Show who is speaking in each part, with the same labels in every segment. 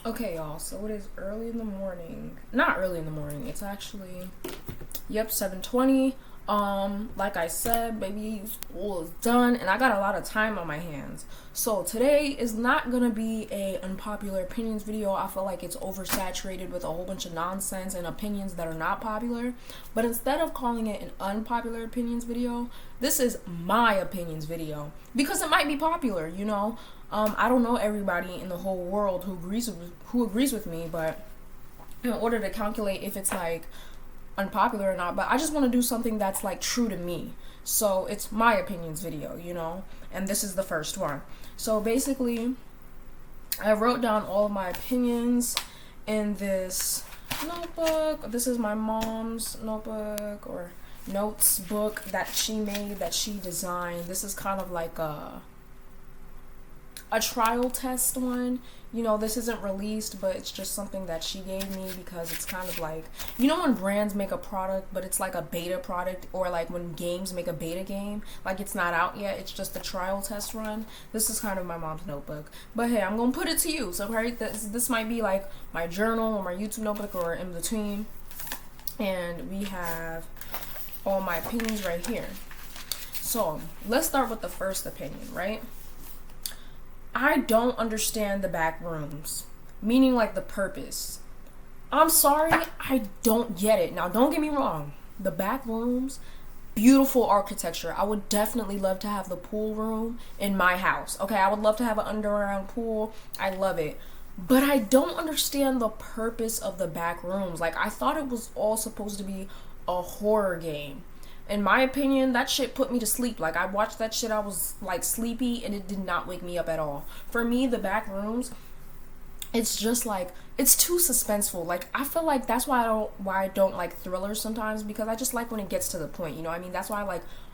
Speaker 1: Okay, y'all, so it is early in the morning. Not early in the morning, it's actually, yep, 7:20. Like I said, baby, school is done, and I got a lot of time on my hands. So today is not gonna be a unpopular opinions video. I feel like it's oversaturated with a whole bunch of nonsense and opinions that are not popular. But instead of calling it an unpopular opinions video, this is my opinions video. Because it might be popular, you know? I don't know everybody in the whole world who agrees with me, but in order to calculate if it's like unpopular or not, but I just want to do something that's like true to me. So it's my opinions video, you know, and this is the first one. So basically, I wrote down all of my opinions in this notebook. This is my mom's notebook or notes book that she made, that she designed. This is kind of like a trial test one. You know, this isn't released, but it's just something that she gave me because it's kind of like, you know, when brands make a product but it's like a beta product, or like when games make a beta game, like it's not out yet, it's just a trial test run. This is kind of my mom's notebook. But hey, I'm gonna put it to use. Okay, this might be like my journal or my YouTube notebook or in between. And we have all my opinions right here. So let's start with the first opinion, right? I don't understand the back rooms, meaning like the purpose. I'm sorry, I don't get it. Now, don't get me wrong. The back rooms, beautiful architecture. I would definitely love to have the pool room in my house. Okay, I would love to have an underground pool. I love it. But I don't understand the purpose of the back rooms. Like, I thought it was all supposed to be a horror game. In my opinion, that shit put me to sleep. Like, I watched that shit, I was like sleepy, and it did not wake me up at all. For me, the back rooms, it's just like, it's too suspenseful. Like, I feel like that's why I don't like thrillers sometimes, because I just like when it gets to the point, you know what I mean? That's why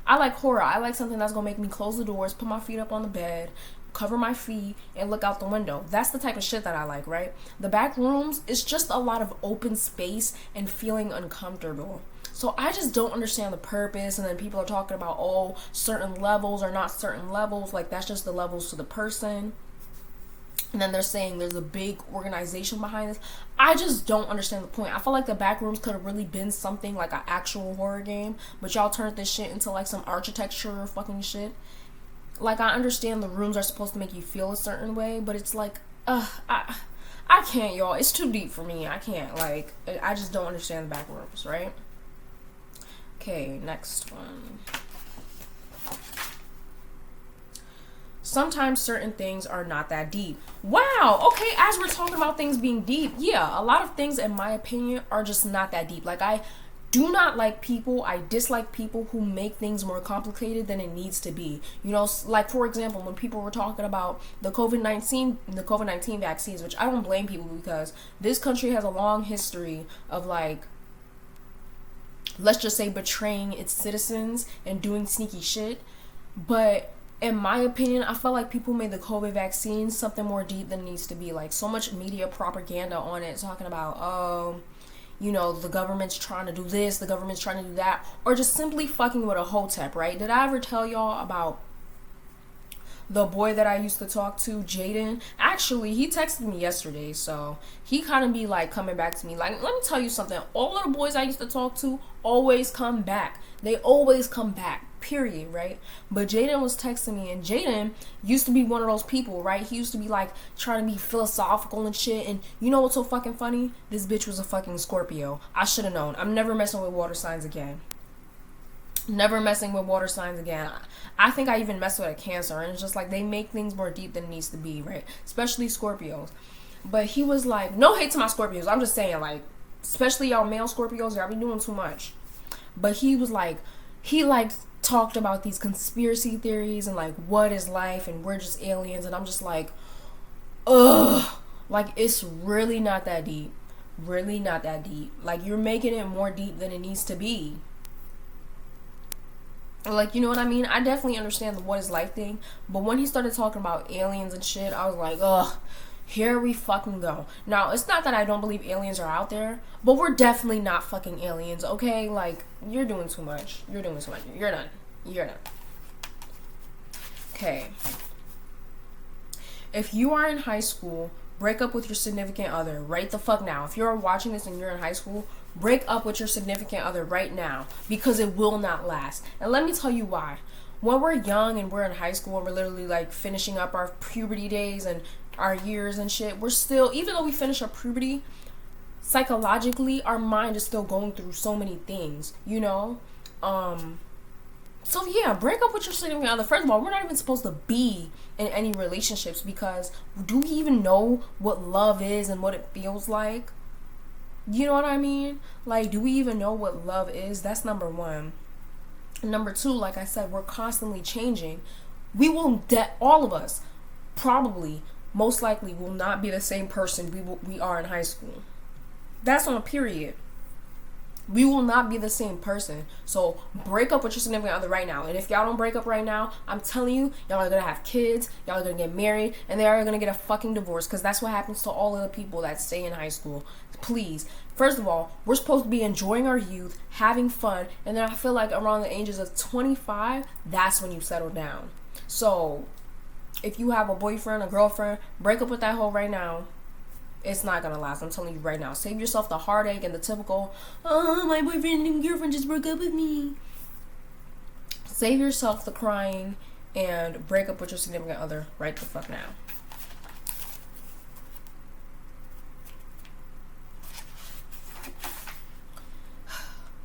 Speaker 1: I like horror. I like something that's gonna make me close the doors, put my feet up on the bed, cover my feet, and look out the window. That's the type of shit that I like, right? The back rooms, it's just a lot of open space and feeling uncomfortable. So I just don't understand the purpose. And then people are talking about, oh, certain levels are not certain levels. Like, that's just the levels to the person. And then they're saying there's a big organization behind this. I just don't understand the point. I feel like the back rooms could have really been something like an actual horror game, but y'all turned this shit into like some architecture fucking shit. Like, I understand the rooms are supposed to make you feel a certain way, but it's like, I can't, y'all. It's too deep for me. I can't. Like, I just don't understand the back rooms, right? Okay, next one. Sometimes certain things are not that deep. Wow, okay, as we're talking about things being deep, yeah, a lot of things, in my opinion, are just not that deep. Like, I do not like people, I dislike people who make things more complicated than it needs to be. You know, like, for example, when people were talking about the COVID-19 vaccines, which I don't blame people, because this country has a long history of, like, let's just say, betraying its citizens and doing sneaky shit. But in my opinion, I felt like people made the COVID vaccine something more deep than it needs to be. Like, so much media propaganda on it, talking about, oh, you know, the government's trying to do this, the government's trying to do that, or just simply fucking with a hotep, right? Did I ever tell y'all about the boy that I used to talk to, Jaden? Actually, he texted me yesterday, so he kind of be like coming back to me. Like, let me tell you something. All of the boys I used to talk to always come back. They always come back, period, right? But Jaden was texting me, and Jaden used to be one of those people, right? He used to be like trying to be philosophical and shit. And you know what's so fucking funny? This bitch was a fucking Scorpio. I should have known. I'm never messing with water signs again. Never messing with water signs again. I think I even mess with a Cancer, and it's just like, they make things more deep than it needs to be, right? Especially Scorpios. But he was like, no hate to my Scorpios, I'm just saying, like, especially y'all male Scorpios, y'all be doing too much. But he was like, he like talked about these conspiracy theories and like, what is life, and we're just aliens, and I'm just like, ugh, like, it's really not that deep. Really not that deep. Like, you're making it more deep than it needs to be. Like, you know what I mean? I definitely understand the what is life thing, but when he started talking about aliens and shit, I was like, ugh, here we fucking go. Now, it's not that I don't believe aliens are out there, but we're definitely not fucking aliens, okay? Like, you're doing too much. You're doing too much. You're done. You're done. Okay. If you are in high school, break up with your significant other right the fuck now. If you're watching this and you're in high school, break up with your significant other right now, because it will not last. And let me tell you why. When we're young and we're in high school and we're literally like finishing up our puberty days and our years and shit, we're still, even though we finish our puberty, psychologically our mind is still going through so many things, you know? So yeah, break up with your significant other. First of all, we're not even supposed to be in any relationships, because do we even know what love is and what it feels like? You know what I mean? Like, do we even know what love is? That's number one. Number two, like I said, we're constantly changing. We will, all of us, probably, most likely, will not be the same person we are in high school. That's on a period. We will not be the same person. So break up with your significant other right now. And if y'all don't break up right now, I'm telling you, y'all are gonna have kids, y'all are gonna get married, and they are gonna get a fucking divorce, because that's what happens to all of the people that stay in high school. Please. First of all, we're supposed to be enjoying our youth, having fun, and then I feel like around the ages of 25, that's when you settle down. So if you have a boyfriend, a girlfriend, break up with that hoe right now. It's not gonna last. I'm telling you right now. Save yourself the heartache and the typical, oh, my boyfriend and girlfriend just broke up with me. Save yourself the crying and break up with your significant other right the fuck now.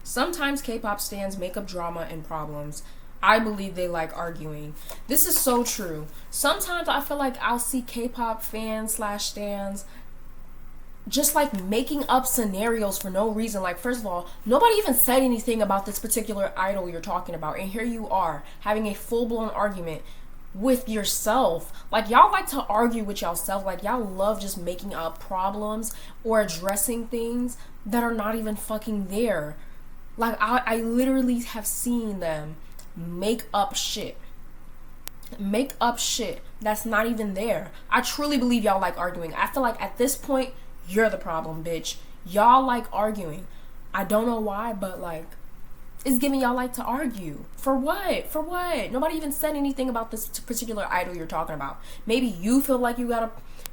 Speaker 1: Sometimes K-pop stans make up drama and problems. I believe they like arguing. This is so true. Sometimes I feel like I'll see K-pop fans / stans just like making up scenarios for no reason. Like, first of all, nobody even said anything about this particular idol you're talking about, and here you are having a full-blown argument with yourself. Like, y'all like to argue with yourself. Like, y'all love just making up problems or addressing things that are not even fucking there. Like, I literally have seen them make up shit that's not even there. I truly believe y'all like arguing. I feel like at this point, you're the problem, bitch. Y'all like arguing. I don't know why, but like, it's giving y'all like to argue. For what? For what? Nobody even said anything about this particular idol you're talking about. Maybe you feel like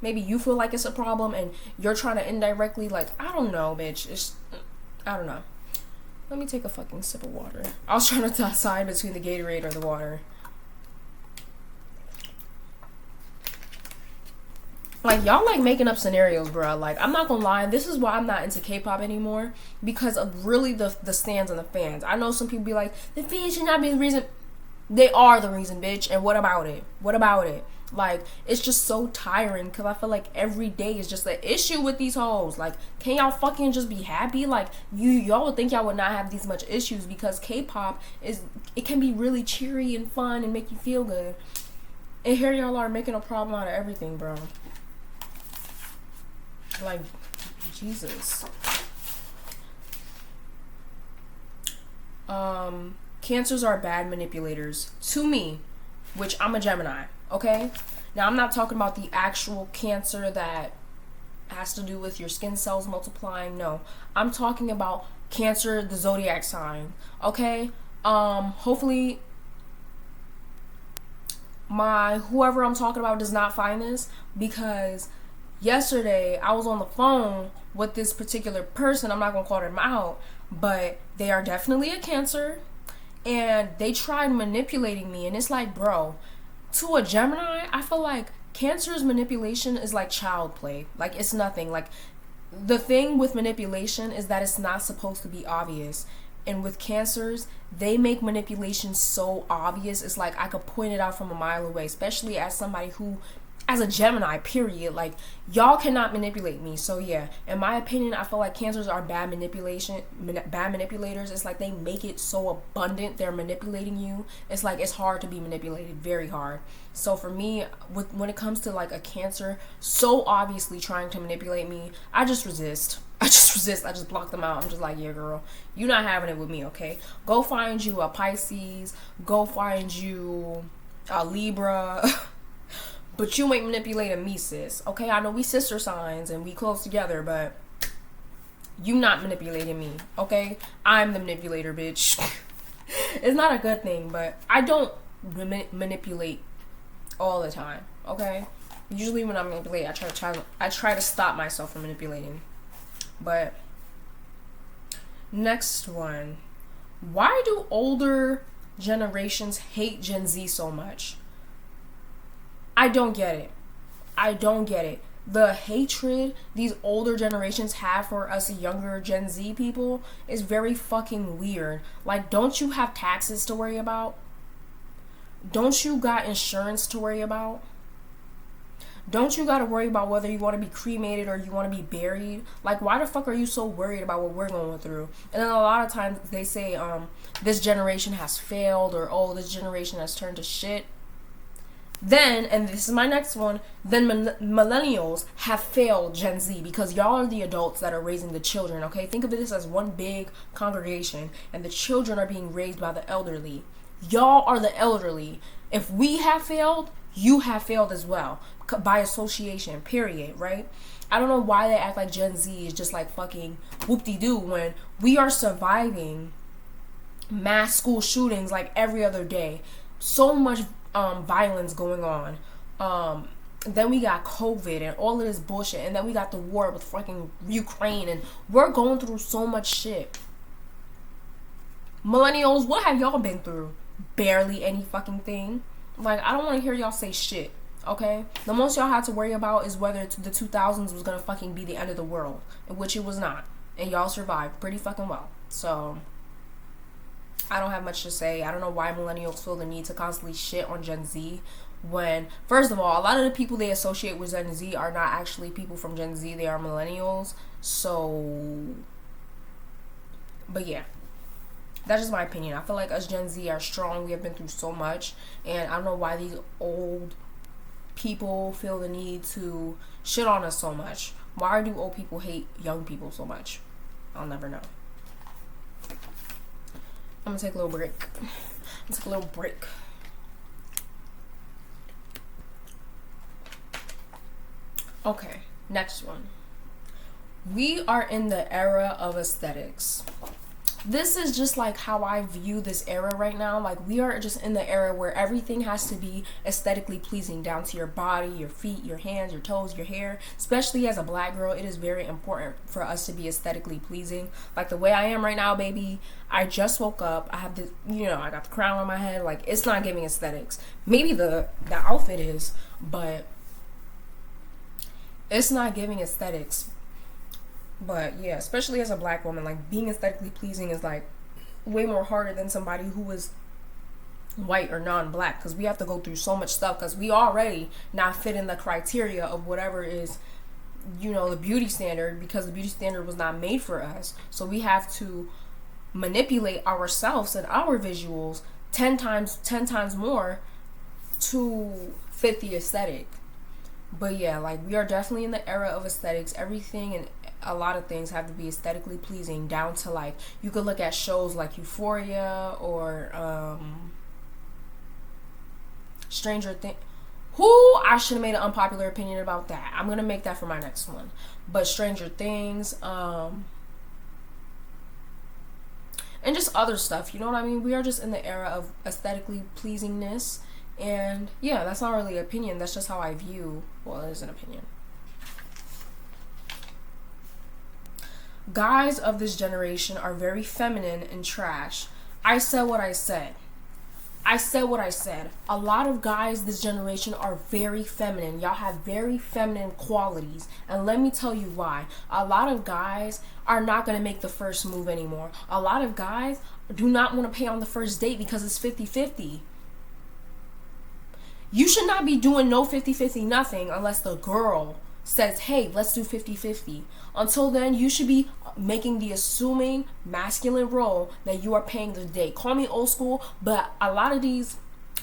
Speaker 1: maybe you feel like it's a problem and you're trying to indirectly, like, I don't know, bitch. I don't know. Let me take a fucking sip of water. I was trying to decide between the Gatorade or the water. Like, y'all like making up scenarios, bro. Like, I'm not gonna lie, this is why I'm not into K-pop anymore, because of really the stans and the fans. I know some people be like, the fans should not be the reason. They are the reason, bitch. And what about it? What about it? Like, it's just so tiring, because I feel like every day is just an issue with these hoes. Like, can y'all fucking just be happy? Like, y'all would think y'all would not have these much issues, because K-pop it can be really cheery and fun and make you feel good. And here y'all are making a problem out of everything, bro. Like, Jesus. Cancers are bad manipulators to me, which I'm a Gemini, okay? Now, I'm not talking about the actual cancer that has to do with your skin cells multiplying. No, I'm talking about Cancer, the zodiac sign, okay? Hopefully whoever I'm talking about does not find this, because yesterday I was on the phone with this particular person. I'm not gonna call them out, but they are definitely a Cancer, and they tried manipulating me. And it's like, bro, to a Gemini, I feel like Cancer's manipulation is like child play. Like, it's nothing. Like, the thing with manipulation is that it's not supposed to be obvious. And with Cancers, they make manipulation so obvious. It's like I could point it out from a mile away, especially as somebody who, as a Gemini, period, like, y'all cannot manipulate me. So yeah, in my opinion, I feel like Cancers are bad manipulators. It's like they make it so abundant they're manipulating you. It's like it's hard to be manipulated, very hard. So for me, when it comes to like a Cancer so obviously trying to manipulate me, I just resist. I just block them out. I'm just like, yeah, girl, you're not having it with me, okay? Go find you a Pisces. Go find you a Libra. But you ain't manipulating me, sis. Okay, I know we sister signs and we close together, but you not manipulating me, okay? I'm the manipulator, bitch. It's not a good thing, but I don't manipulate all the time, okay? Usually when I manipulate, I try to stop myself from manipulating. But next one. Why do older generations hate Gen Z so much? I don't get it. I don't get it. The hatred these older generations have for us younger Gen Z people is very fucking weird. Like, don't you have taxes to worry about? Don't you got insurance to worry about? Don't you got to worry about whether you want to be cremated or you want to be buried? Like, why the fuck are you so worried about what we're going through? And then a lot of times they say, this generation has failed, or, oh, this generation has turned to shit. Then, and this is my next one, then millennials have failed Gen Z because y'all are the adults that are raising the children, okay? Think of this as one big congregation, and the children are being raised by the elderly. Y'all are the elderly. If we have failed, you have failed as well. By association, period, right? I don't know why they act like Gen Z is just like fucking whoop-de-doo when we are surviving mass school shootings like every other day. So much violence going on. Then we got COVID and all of this bullshit. And then we got the war with fucking Ukraine. And we're going through so much shit. Millennials, what have y'all been through? Barely any fucking thing. Like, I don't want to hear y'all say shit. Okay? The most y'all had to worry about is whether the 2000s was gonna fucking be the end of the world. In which it was not. And y'all survived pretty fucking well. So, I don't have much to say. I don't know why millennials feel the need to constantly shit on Gen Z when, first of all, a lot of the people they associate with Gen Z are not actually people from Gen Z. They are millennials. So, but yeah. That's just my opinion. I feel like us Gen Z are strong. We have been through so much. And I don't know why these old people feel the need to shit on us so much. Why do old people hate young people so much? I'll never know. I'm gonna take a little break. Okay, next one. We are in the era of aesthetics. This is just like how I view this era right now. Like, we are just in the era where everything has to be aesthetically pleasing, down to your body, your feet, your hands, your toes, your hair. Especially as a black girl, it is very important for us to be aesthetically pleasing. Like the way I am right now, baby. I just woke up. I have the, I got the crown on my head. Like, it's not giving aesthetics. Maybe the outfit is, but it's not giving aesthetics. But yeah, especially as a black woman, like, being aesthetically pleasing is like way more harder than somebody who is white or non-black, because we have to go through so much stuff because we already not fit in the criteria of whatever is, the beauty standard, because the beauty standard was not made for us. So we have to manipulate ourselves and our visuals 10 times more to fit the aesthetic. But yeah, like, we are definitely in the era of aesthetics. Everything and a lot of things have to be aesthetically pleasing, down to, like, you could look at shows like Euphoria or Stranger Things. I should have made an unpopular opinion about that. I'm gonna make that for my next one. But Stranger Things, and just other stuff, you know what I mean? We are just in the era of aesthetically pleasingness. And yeah, that's not really an opinion. That's just how I view. Well, it is an opinion. Guys of this generation are very feminine and trash. I said what I said. A lot of guys this generation are very feminine. Y'all have very feminine qualities. And let me tell you why. A lot of guys are not going to make the first move anymore. A lot of guys do not want to pay on the first date because it's 50-50. You should not be doing no 50-50 nothing unless the girl says, hey, let's do 50-50. Until then, you should be making the assuming masculine role that you are paying the date. Call me old school, but a lot of these,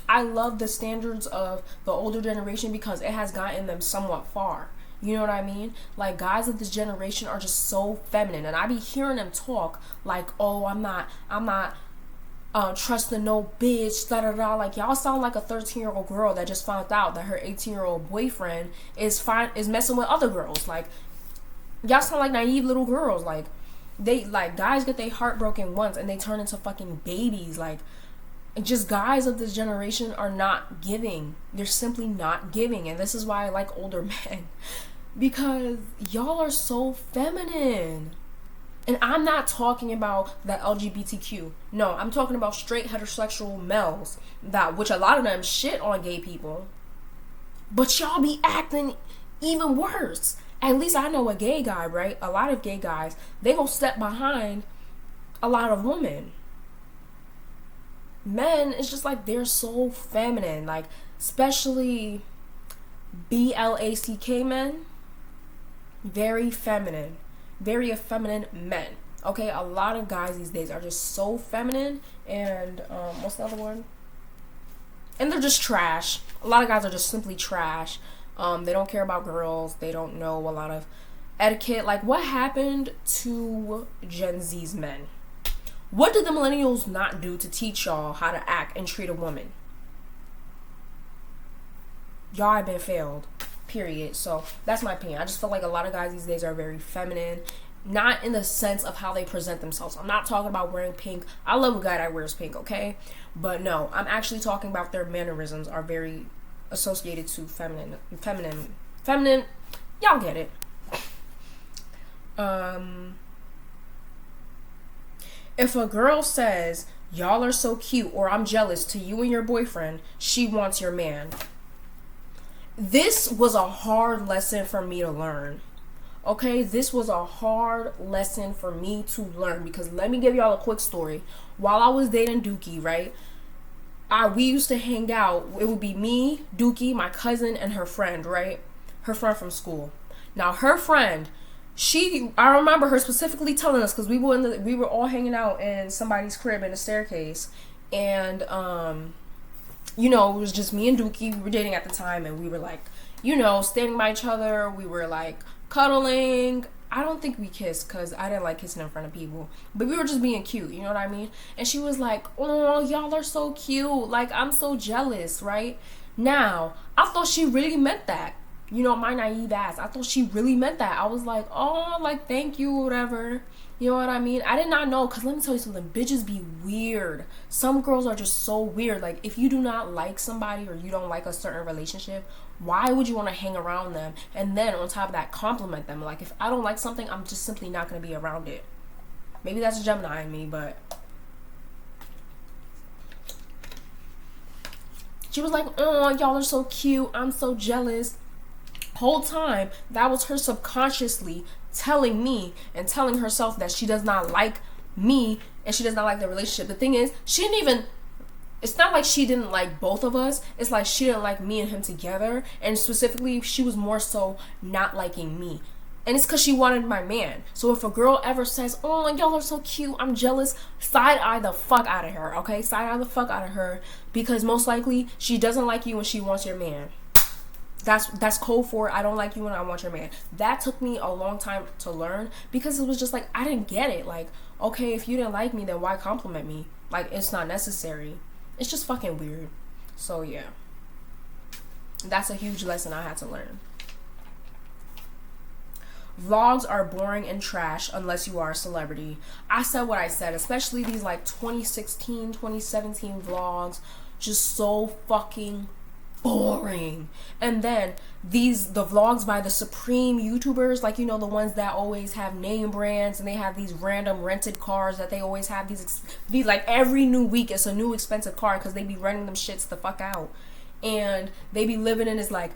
Speaker 1: I love the standards of the older generation because it has gotten them somewhat far. You know what I mean? Like, guys of this generation are just so feminine, and I be hearing them talk like, oh, I'm not trusting no bitch, da da da. Like, y'all sound like a 13-year-old girl that just found out that her 18-year-old boyfriend is messing with other girls. Like, y'all sound like naive little girls. Like, guys get their heart broken once and they turn into fucking babies. Like, just guys of this generation are not giving. They're simply not giving. And this is why I like older men. Because y'all are so feminine. And I'm not talking about the LGBTQ. No, I'm talking about straight heterosexual males. That, which a lot of them shit on gay people. But y'all be acting even worse. At least I know a gay guy, right? A lot of gay guys, they gonna step behind a lot of women. Men, it's just like they're so feminine. Like, especially BLACK men. Very feminine. Very effeminate men. Okay, a lot of guys these days are just so feminine. And what's the other one? And they're just trash. A lot of guys are just simply trash. They don't care about girls. They don't know a lot of etiquette. Like, what happened to Gen Z's men? What did the millennials not do to teach y'all how to act and treat a woman? Y'all have been failed. Period. So that's my opinion. I just feel like a lot of guys these days are very feminine. Not in the sense of how they present themselves. I'm not talking about wearing pink. I love a guy that wears pink, okay? But no, I'm actually talking about their mannerisms are very associated to feminine. Y'all get it. If a girl says, y'all are so cute, or I'm jealous to you and your boyfriend, she wants your man. This was a hard lesson for me to learn. Okay, this was a hard lesson for me to learn, because let me give y'all a quick story. While I was dating Dookie, right, we used to hang out. It would be me, Dookie, my cousin, and her friend, right? Her friend from school. Now, her friend, I remember her specifically telling us, because we were all hanging out in somebody's crib in the staircase, and it was just me and Dookie. We were dating at the time, and we were like, standing by each other. We were like cuddling. I don't think we kissed, because I didn't like kissing in front of people, but we were just being cute, you know what I mean? And she was like, oh, y'all are so cute, like, I'm so jealous, right? Now, I thought she really meant that. My naive ass, I thought she really meant that. I was like, oh, like, thank you, whatever. You know what I mean? I did not know, because let me tell you something. Bitches be weird. Some girls are just so weird. Like, if you do not like somebody, or you don't like a certain relationship, why would you want to hang around them? And then, on top of that, compliment them. Like, if I don't like something, I'm just simply not going to be around it. Maybe that's a Gemini in me, but... She was like, oh, y'all are so cute. I'm so jealous. Whole time, that was her subconsciously telling me and telling herself that she does not like me and she does not like the relationship. The thing is, it's not like she didn't like both of us. It's like she didn't like me and him together. And specifically, she was more so not liking me. And it's because she wanted my man. So if a girl ever says, oh, y'all are so cute, I'm jealous, side eye the fuck out of her, okay? Side eye the fuck out of her. Because most likely, she doesn't like you and she wants your man. That's code for I don't like you and I want your man. That took me a long time to learn, because it was just like, I didn't get it. Like, okay, if you didn't like me, then why compliment me? Like, it's not necessary. It's just fucking weird. So yeah, that's a huge lesson I had to learn. Vlogs are boring and trash unless you are a celebrity. I said what I said, especially these like 2016, 2017 vlogs, just so fucking boring. And then the vlogs by the supreme YouTubers, like, the ones that always have name brands, and they have these random rented cars that they always have these like every new week it's a new expensive car, because they be renting them shits the fuck out, and they be living in this like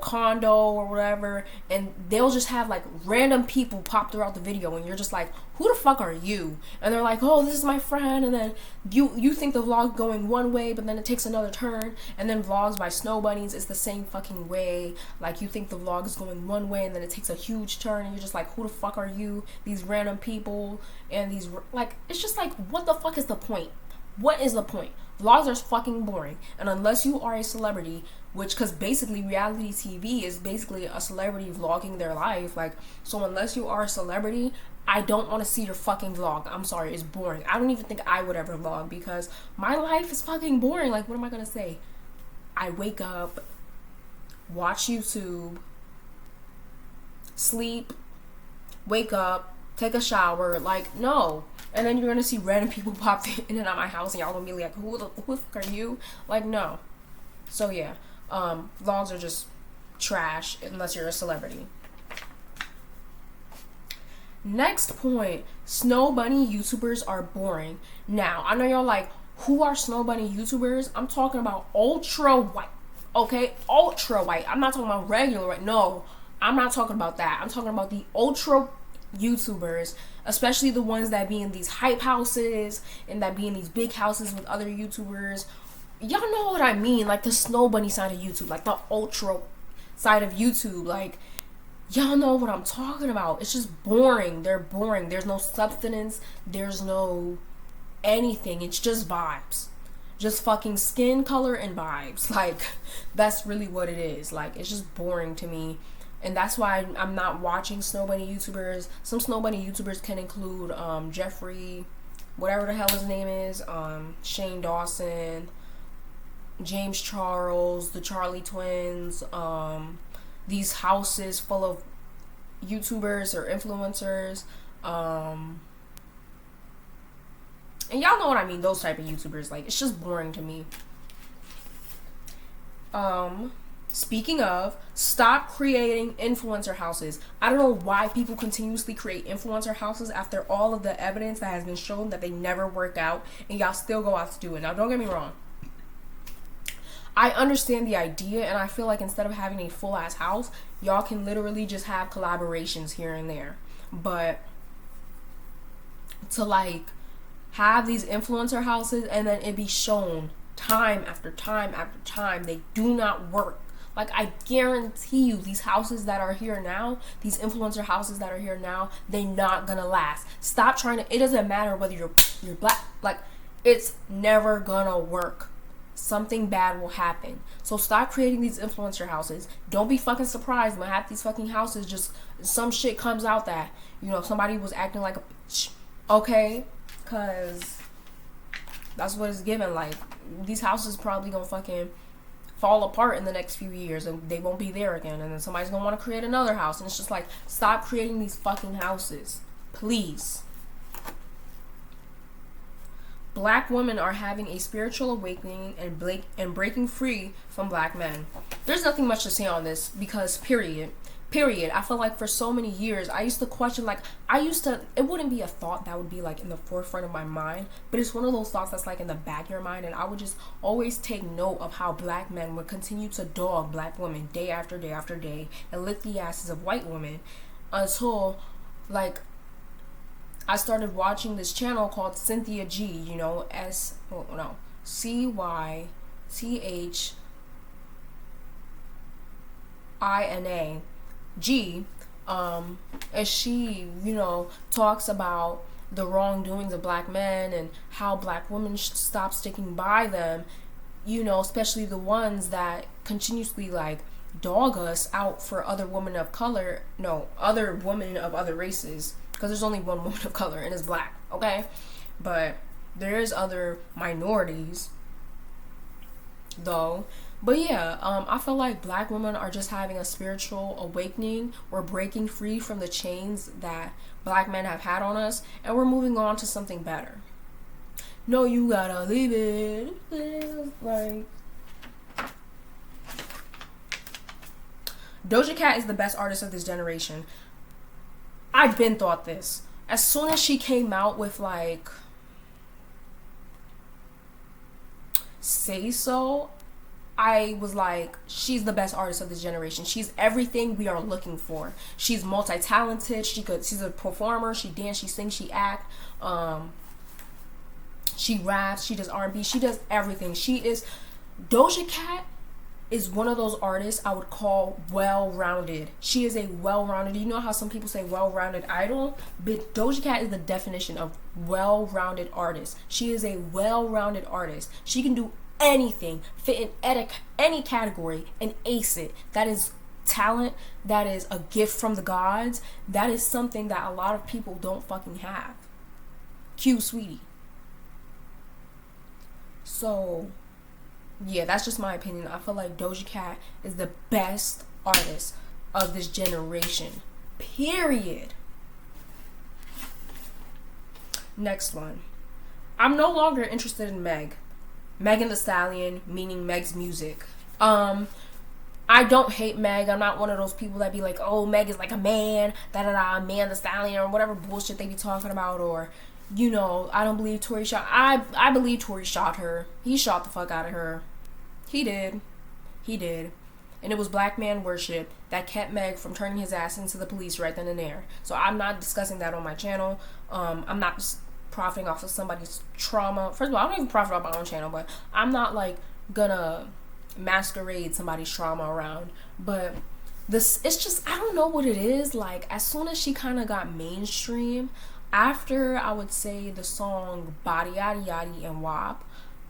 Speaker 1: condo or whatever, and they'll just have like random people pop throughout the video, and you're just like, who the fuck are you? And they're like, oh, this is my friend. And then you think the vlog going one way, but then it takes another turn. And then vlogs by snow bunnies is the same fucking way. Like, you think the vlog is going one way, and then it takes a huge turn, and you're just like, who the fuck are you? These random people, and these like, it's just like, what the fuck is the point? What is the point? Vlogs are fucking boring. And unless you are a celebrity, because basically reality TV is basically a celebrity vlogging their life. Like, so unless you are a celebrity, I don't want to see your fucking vlog. I'm sorry, it's boring. I don't even think I would ever vlog, because my life is fucking boring. Like, what am I going to say? I wake up, watch YouTube, sleep, wake up, take a shower. Like, no. And then you're gonna see random people pop in and out of my house, and y'all gonna be like, who the fuck are you? Like, no. So yeah, vlogs are just trash unless you're a celebrity. Next point, snow bunny YouTubers are boring. Now, I know y'all like, who are snow bunny YouTubers? I'm talking about ultra white. Okay, ultra white. I'm not talking about regular white. No, I'm not talking about that. I'm talking about the ultra YouTubers, especially the ones that be in these hype houses and that be in these big houses with other YouTubers. Y'all know what I mean, like the snow bunny side of YouTube, like the ultra side of YouTube. Like, y'all know what I'm talking about. It's just boring. They're boring. There's no substance. There's no anything. It's just vibes. Just fucking skin color and vibes. Like, that's really what it is. Like, it's just boring to me. And that's why I'm not watching snow bunny YouTubers. Some snow bunny YouTubers can include Jeffrey, whatever the hell his name is, Shane Dawson, James Charles, the Charlie Twins, these houses full of YouTubers or influencers, and y'all know what I mean, those type of YouTubers. Like, it's just boring to me. Speaking of, stop creating influencer houses. I don't know why people continuously create influencer houses after all of the evidence that has been shown that they never work out, and y'all still go out to do it. Now, don't get me wrong. I understand the idea, and I feel like instead of having a full-ass house, y'all can literally just have collaborations here and there. But to, like, have these influencer houses and then it be shown time after time after time, they do not work. Like, I guarantee you, these houses that are here now, these influencer houses that are here now, they not gonna last. Stop trying to, it doesn't matter whether you're black, like, it's never gonna work. Something bad will happen. So stop creating these influencer houses. Don't be fucking surprised when half these fucking houses just, some shit comes out that, you know, somebody was acting like a bitch. Okay? Cause that's what it's given. Like, these houses probably gonna fucking fall apart in the next few years and they won't be there again, and then somebody's gonna want to create another house, and it's just like, stop creating these fucking houses, please. Black women are having a spiritual awakening and breaking free from black men. There's nothing much to say on this because period. I feel like for so many years I used to question, like, it wouldn't be a thought that would be like in the forefront of my mind, but it's one of those thoughts that's like in the back of your mind, and I would just always take note of how black men would continue to dog black women day after day after day and lick the asses of white women until, like, I started watching this channel called Cynthia G, you know, CYTHINA G, and she, you know, talks about the wrongdoings of black men and how black women should stop sticking by them, you know, especially the ones that continuously, like, dog us out for other women of color, other women of other races, because there's only one woman of color and it's black, okay? But there is other minorities, though. But yeah, I feel like black women are just having a spiritual awakening. We're breaking free from the chains that black men have had on us, and we're moving on to something better. No, you gotta leave it. Like, Doja Cat is the best artist of this generation. I've been thought this. As soon as she came out with, like, Say So, I was like, she's the best artist of this generation. She's everything we are looking for. She's multi-talented. She's a performer. She dance, she sings, she act. She raps, she does R&B, she does everything. Doja Cat is one of those artists I would call well-rounded. She is a well-rounded, you know how some people say well-rounded idol? But Doja Cat is the definition of well-rounded artist. She is a well-rounded artist. She can do anything, fit in any category, and ace it. That is talent. That is a gift from the gods. That is something that a lot of people don't fucking have. Cue Sweetie. So, yeah, that's just my opinion. I feel like Doja Cat is the best artist of this generation. Period. Next one. I'm no longer interested in Megan Thee Stallion, meaning Meg's music. I don't hate Meg. I'm not one of those people that be like, oh, Meg is like a man, man Thee Stallion, or whatever bullshit they be talking about, or, you know, I don't believe Tory shot. I believe Tory shot her. He shot the fuck out of her. He did. And it was black man worship that kept Meg from turning his ass into the police right then and there. So I'm not discussing that on my channel. I'm not just profiting off of somebody's trauma. First of all, I don't even profit off my own channel, but I'm not like gonna masquerade somebody's trauma around. But this, it's just, I don't know what it is. Like, as soon as she kind of got mainstream, after I would say the song Body Yaddy Yaddy and WAP,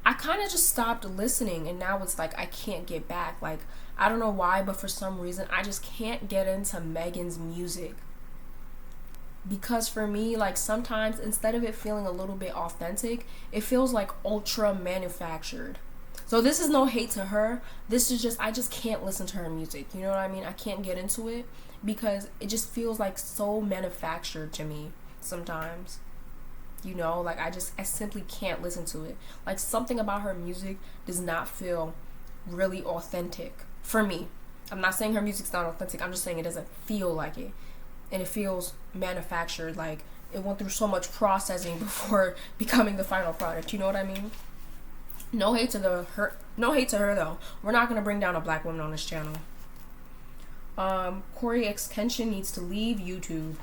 Speaker 1: I kind of just stopped listening, and now it's like I can't get back. Like, I don't know why, but for some reason I just can't get into Megan's music. Because for me, like, sometimes instead of it feeling a little bit authentic, it feels like ultra manufactured. So this is no hate to her. This is just, I just can't listen to her music. You know what I mean? I can't get into it because it just feels like so manufactured to me sometimes. You know, like, I simply can't listen to it. Like, something about her music does not feel really authentic for me. I'm not saying her music's not authentic. I'm just saying it doesn't feel like it. And it feels manufactured, like it went through so much processing before becoming the final product. You know what I mean? No hate to her though. We're not gonna bring down a black woman on this channel. Corey X Kenshin needs to leave YouTube.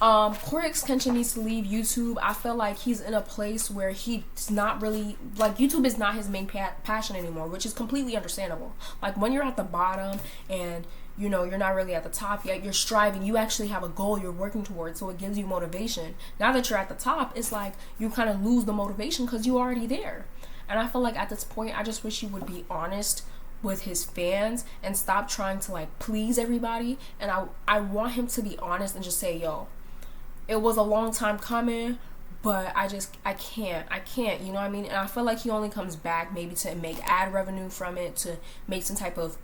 Speaker 1: Corey X Kenshin needs to leave YouTube. I feel like he's in a place where he's not really, like, YouTube is not his main passion anymore, which is completely understandable. Like, when you're at the bottom and, you know, you're not really at the top yet, you're striving, you actually have a goal you're working towards, so it gives you motivation. Now that you're at the top, it's like you kind of lose the motivation because you're already there. And I feel like at this point, I just wish he would be honest with his fans and stop trying to, like, please everybody. And I want him to be honest and just say, yo, it was a long time coming, but I can't, you know what I mean? And I feel like he only comes back maybe to make ad revenue from it, to make some type of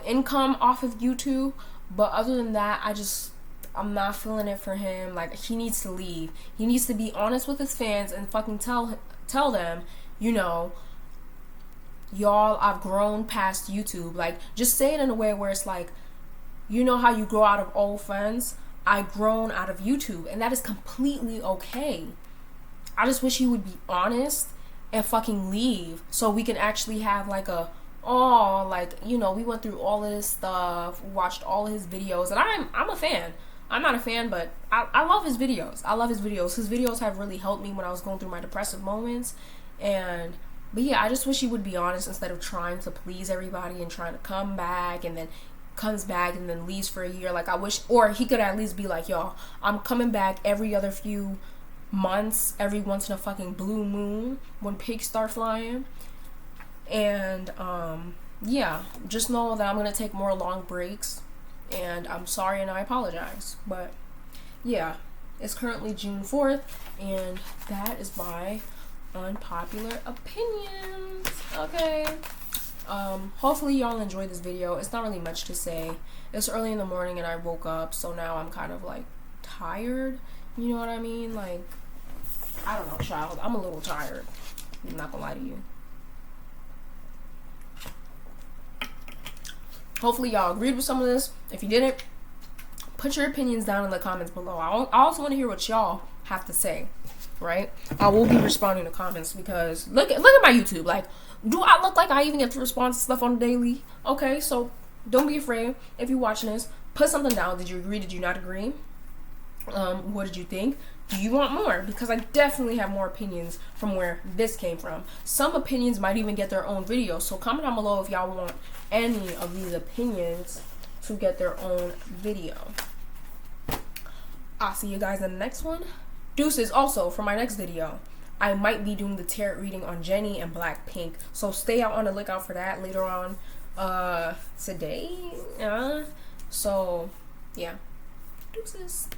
Speaker 1: income off of YouTube. But other than that, I'm not feeling it for him. Like, he needs to leave. He needs to be honest with his fans and fucking tell them, you know, y'all, I've grown past YouTube. Like, just say it in a way where it's like, you know how you grow out of old friends? I've grown out of YouTube, and that is completely okay. I just wish he would be honest and fucking leave so we can actually have like you know, we went through all of this stuff, watched all of his videos, and I'm a fan. I'm not a fan, but I love his videos. I love his videos. His videos have really helped me when I was going through my depressive moments. But yeah, I just wish he would be honest instead of trying to please everybody and trying to come back and then comes back and then leaves for a year. Like, I wish, or he could at least be like, yo, I'm coming back every other few months, every once in a fucking blue moon when pigs start flying. And yeah, just know that I'm gonna take more long breaks, and I'm sorry and I apologize. But yeah, it's currently June 4th, and that is my unpopular opinions. Okay. Hopefully y'all enjoyed this video. It's not really much to say. It's early in the morning and I woke up, so now I'm kind of like tired. You know what I mean? Like, I don't know, child. I'm a little tired. I'm not gonna lie to you. Hopefully y'all agreed with some of this. If you didn't, put your opinions down in the comments below. I also want to hear what y'all have to say, right? I will be responding to comments because look at my YouTube. Like, do I look like I even get to respond to stuff on the daily? Okay, so don't be afraid. If you're watching this, put something down. Did you agree? Did you not agree? What did you think? Do you want more? Because I definitely have more opinions from where this came from. Some opinions might even get their own video. So comment down below if y'all want any of these opinions to get their own video. I'll see you guys in the next one. Deuces. Also, for my next video, I might be doing the tarot reading on Jennie and Blackpink. So stay out on the lookout for that later on today. So, yeah. Deuces.